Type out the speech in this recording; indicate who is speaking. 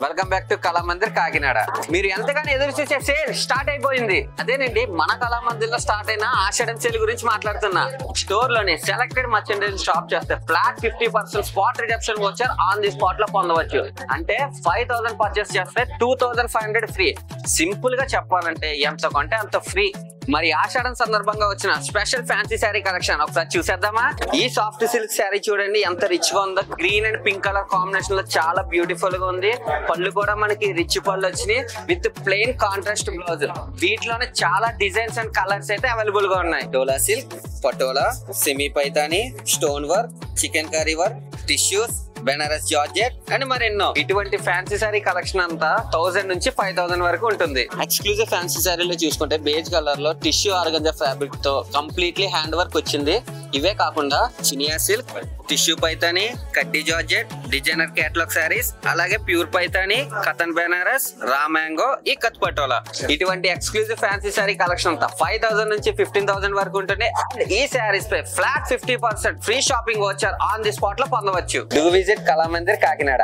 Speaker 1: Welcome back to Kalamandir Kakinada. మీరు ఎంతగానో ఎదురు చూసే సేల్ స్టార్ట్ అయిపోయింది. అదేనండి, మన కళామందిర్ లో స్టార్ట్ అయిన ఆషాఢం సేల్ గురించి మాట్లాడుతున్నా. స్టోర్ లోని సెలెక్టెడ్ మర్చెండైజ్ షాప్ చేస్తే flat 50% spot redemption voucher on the spot లో పొందవచ్చు. అంటే 5000 పర్చేస్ చేస్తే 2500 ఫ్రీ. సింపుల్ గా చెప్పాలంటే ఎంత కొంటే అంత ఫ్రీ. మరి ఆషాఢం సందర్భంగా వచ్చిన స్పెషల్ ఫ్యాన్సీ శారీ కలెక్షన్ ఒకసారి చూసేద్దామా? ఈ సాఫ్ట్ సిల్క్ శారీ చూడండి ఎంత రిచ్ గా ఉందో. Green and pink colour combination లో చాలా బ్యూటిఫుల్ గా ఉంది. పళ్ళు కూడా మనకి రిచ్ పళ్ళు వచ్చినాయి విత్ ప్లెయిన్ కాంట్రాస్ట్ బ్లౌజ్. వీటిలోనే చాలా డిజైన్స్ అండ్ కలర్స్ అయితే అవైలబుల్ గా ఉన్నాయి. Dola silk, Patola, semi Paithani, stone work, chikankari work, tissues, Banaras georgette and మరెన్నో. ఇటువంటి ఫ్యాన్సీ శారీ కలెక్షన్ అంతా 1000 నుంచి 5000 వరకు ఉంటుంది. ఎక్స్క్లూజివ్ ఫ్యాన్సీ శారీలో చూసుకుంటే బేజ్ కలర్ లో టిష్యూ ఆర్గంజా ఫ్యాబ్రిక్ తో కంప్లీట్లీ హ్యాండ్ వర్క్ వచ్చింది. ఇవే కాకుండా చినియా సిల్క్, టిష్యూ పైతాని, కడ్డీ జార్జెట్, డిజైనర్ కేటలాగ్ శారీస్, అలాగే pure Paithani, కథన్ Banaras, raw mango, ఈ కత్ పటోలా. ఇటువంటి ఎక్స్క్లూజివ్ ఫ్యాన్సీ శారీ కలెక్షన్ అంతా 5000 నుంచి 15000 వరకు ఉంటుంది. ఈ శారీస్ పై flat 50% free shopping voucher on the spot లో పొందవచ్చు. Do visit Kalamandir Kakinada.